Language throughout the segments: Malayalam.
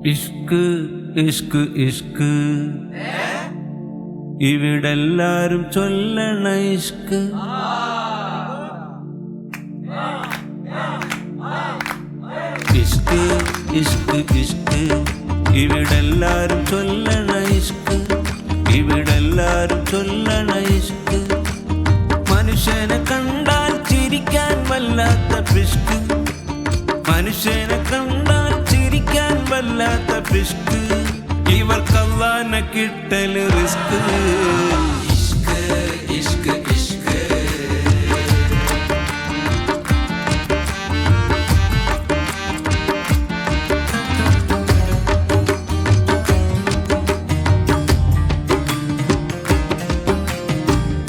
ഇഷ്ക് ഇഷ്ക് ഇഷ്ക് ഇവിടെല്ലാരും ചൊല്ലണ ഇഷ്ക്. ഇഷ്ക് ഇഷ്ക് ഇഷ്ക് ഇവിടെല്ലാരും ചൊല്ലണ ഇഷ്ക്. ഇവിടെല്ലാരും ചൊല്ലണ ഇഷ്ക്. മനുഷ്യനെ കണ്ടാൽ ചിരിക്കാൻ വല്ലാത്ത പിഷ്ക്. മനുഷ്യനെ കണ്ടാൽ ചിരിക്കാൻ വല്ലാത്ത പിഷ്ക്. ഇവർക്കല്ലാനെ കിട്ടല് റിസ്ക്. ഇഷ്ക് ഇഷ്ക് ഇഷ്ക്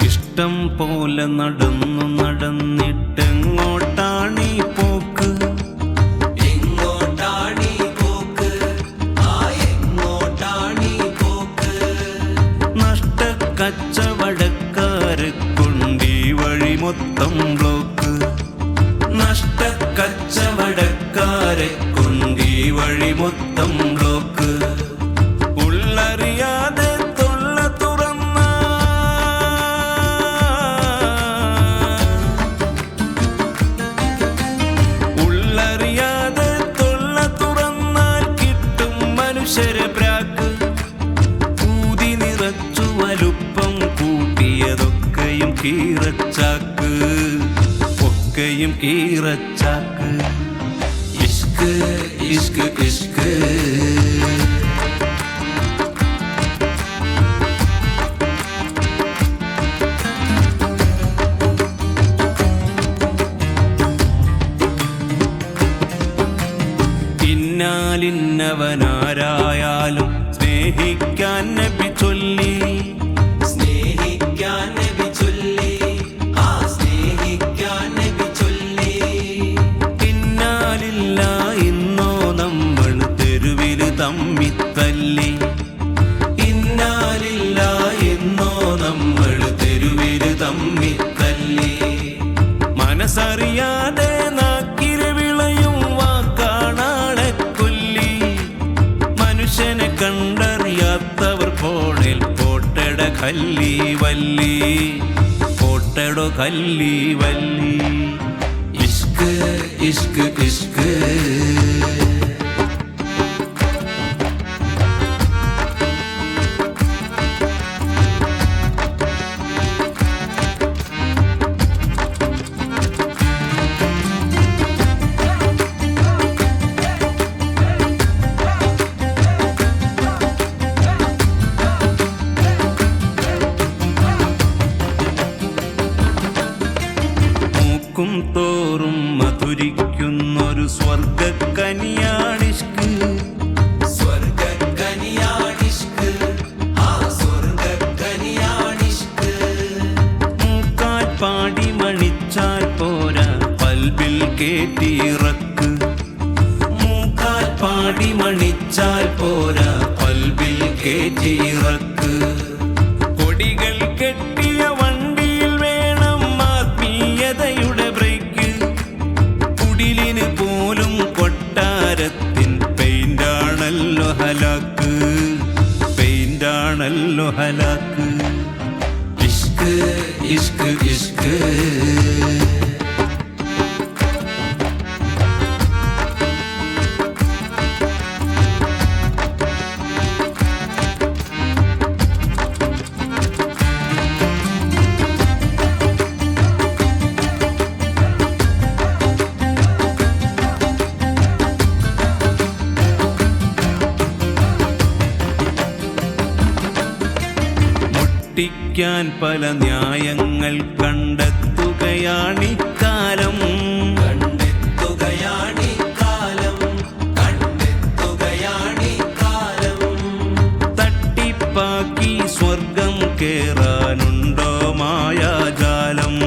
ഇഷ്ടം പോലെ നടന്നു നടന്നിട്ടെങ്ങോട്ടാണീ പോക്ക്. കച്ചവടക്കാരെ കൊണ്ടീ വഴി മൊത്തം ബ്ലോക്ക്. നഷ്ടക്കച്ചവടക്കാരെ കൊണ്ടീ വഴി മൊത്തം ബ്ലോക്ക്. ഉള്ളറിയാതെ തൊള്ള തുറന്ന ഉള്ളറിയാതെ തൊള്ള തുറന്നാൽ കിട്ടും മനുഷ്യരെ പ്രാക്ക്. ഊതി നിറച്ചു വലുപ്പം കൂട്ടിയതൊക്കെയും കീറച്ചാക്ക്. ഒക്കെയും കീറച്ചാക്ക്. ഇഷ്ക് ഇഷ്ക് ഇഷ്ക് ഇന്നാലിന്നവനാരായാലും സ്നേഹിക്കാൻ നബി ചൊല്ലി. സ്നേഹിക്കാൻ നബി ചൊല്ലി. ആ സ്നേഹിക്കാൻ നബി ചൊല്ലി. ഇന്നാലില്ല ഇന്നോ നമ്മൾ തെരുവില് തമ്മിത്തല്ലി. ഇന്നാലില്ല ഇന്നോ നമ്മൾ തെരുവില് തമ്മിത്തല്ലി. മനസ്സറിയാതെ നാക്കില് വിളയും വാക്കാണാളെ കൊല്ലി. മനുഷ്യനെ കണ്ടറിയാത്തവർ പോണിൽ പോട്ടട കല്ലി വല്ലി. പോട്ടടോ കല്ലി വല്ലി. ഇഷ്ക് ഇഷ്ക് ഇഷ്ക് ും തോറും മധുരിക്കുന്നൊരു സ്വർഗക്കനിയാണിഷ്ക്. സ്വർഗക്കനിയാണിഷ്ക്. ആ സ്വർഗക്കനിയാണിഷ്ക്. മൂക്കാൽ പാടി മണിച്ചാൽ പോരാ പൽബിൽ കേട്ടിറക്ക്. മൂക്കാൽ പാടി മണിച്ചാൽ പോരാ പൽബിൽ കേട്ടിറക്ക്. കൊടികൾ കെട്ടിയ വണ്ടിയിൽ വേണം ആത്മീയതയുടെ ബ്രേക്ക്. കുടിലിന് പോലും കൊട്ടാരത്തിൻ പെയിന്റാണല്ലോ ഹലാക്ക്. പെയിന്റാണല്ലോ ഹലാക്ക്. ഇഷ്ക് ഇഷ്ക് ഇഷ്ക് ക്കാൻ പല ന്യായങ്ങൾ കണ്ടെത്തുകയാണിക്കാലം. കണ്ടെത്തുകയാണിക്കാലം. കണ്ടെത്തുകയാണിക്കാലം. തട്ടിപ്പാക്കി സ്വർഗം കേറാനുണ്ടോ മായാജാലം.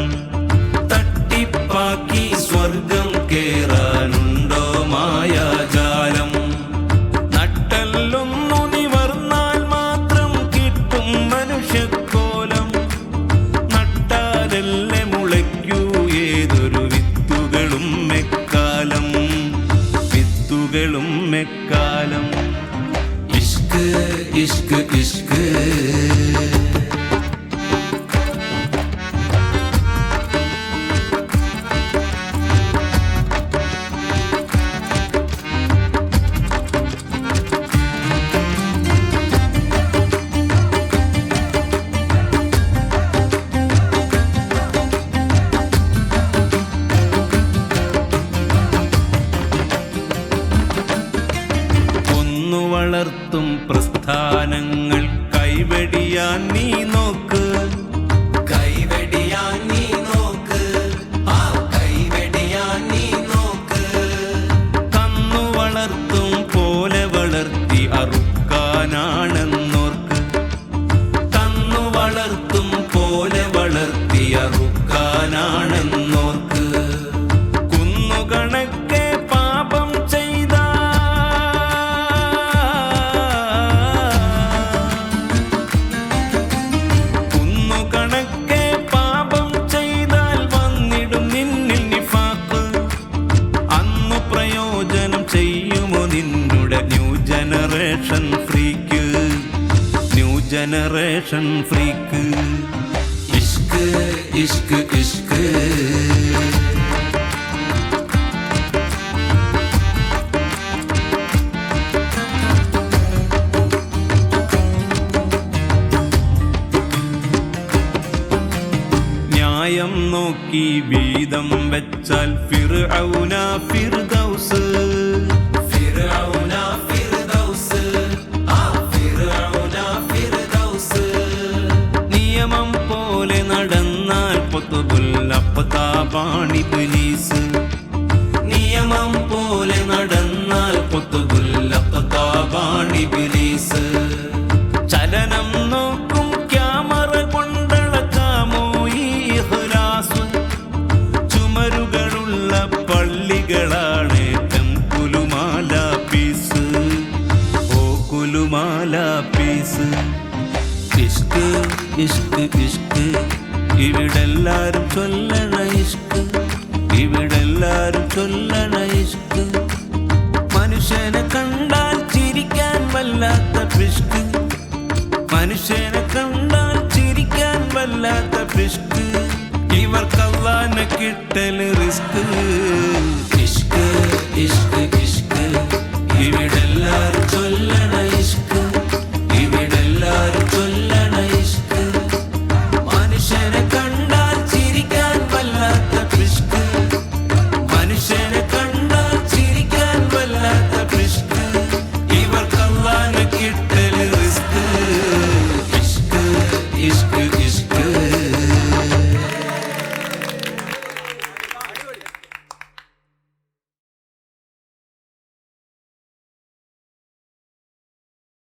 തട്ടിപ്പാക്കി സ്വർഗം കേറാനുണ്ടോ മായാജാലം. നട്ടല്ലൊന്നു നിവർന്നാൽ മാത്രം കിട്ടും മനുഷ്യക്കോലം. നട്ടാലല്ലേ മുളയ്ക്കൂ ഏതൊരു വിത്തുകളും എക്കാലം. വിത്തുകളും എക്കാലം. ഇഷ്ക് ഇഷ്ക് ഇഷ്ക് വളർത്തും പ്രസ്ഥാനങ്ങൾ കൈവെടിയാൻ നീ നോക്ക്, കൈവെടിയാൻ നീ നോക്ക്, ആ കൈവെടിയാൻ നീ നോക്ക്. കന്നു വളർത്തും പോലെ വളർത്തി അറുക്കാനാണെന്നോർക്ക്, കന്നു വളർത്തും പോലെ വളർത്തി അറുക്കാനാണെന്നോർക്ക്. കുന്നുകണക്കെ പാപം ചെയ്ത ജനറേഷൻ ഫ്രീക്ക്. ഇഷ്ക് ഇഷ്ക് ഇഷ്ക് ന്യായം നോക്കി വീതം വെച്ചാൽ ഫിർഔന ഫിർദൗസ്, ഫിർഔന ഫിർദൗസ്, ആ ഫിർഔന ഫിർദൗസ്. നിയമം പോലെ നടന്നാൽ ഖുതുബുൽ അഖ്താബാണി ഇബ്ലീസ്, നിയമം പോലെ നടന്നാൽ ഖുതുബുൽ അഖ്താബാണി ഇബ്ലീസ്. ചലനം നോക്കും ക്യാമറ കൊണ്ടളക്കാമോ ഈ ഇഖ്ലാസ്, ചുമരുകളുള്ള പള്ളികളാണ് കുലുമാല പീസ്, ഓ കുലുമാല പീസ്. ഇഷ്ക് ഇഷ്ക് ഇഷ്ക് ഇവിടെല്ലാരും ചൊല്ലണ ഇഷ്ക്, ഇവിടെല്ലാരും ചൊല്ലണ ഇഷ്ക്. മനുഷ്യനെ കണ്ടാൽ ചിരിക്കാൻ വല്ലാത്ത പിഷ്ക്, മനുഷ്യനെ കണ്ടാൽ ചിരിക്കാൻ വല്ലാത്ത പിഷ്ക്. ഇവർക്ക് അല്ലാഹനെ കിട്ടൽ റിസ്ക്. ഇഷ്ക് ഇഷ്ക് ഇഷ്ക് ഇവിടെ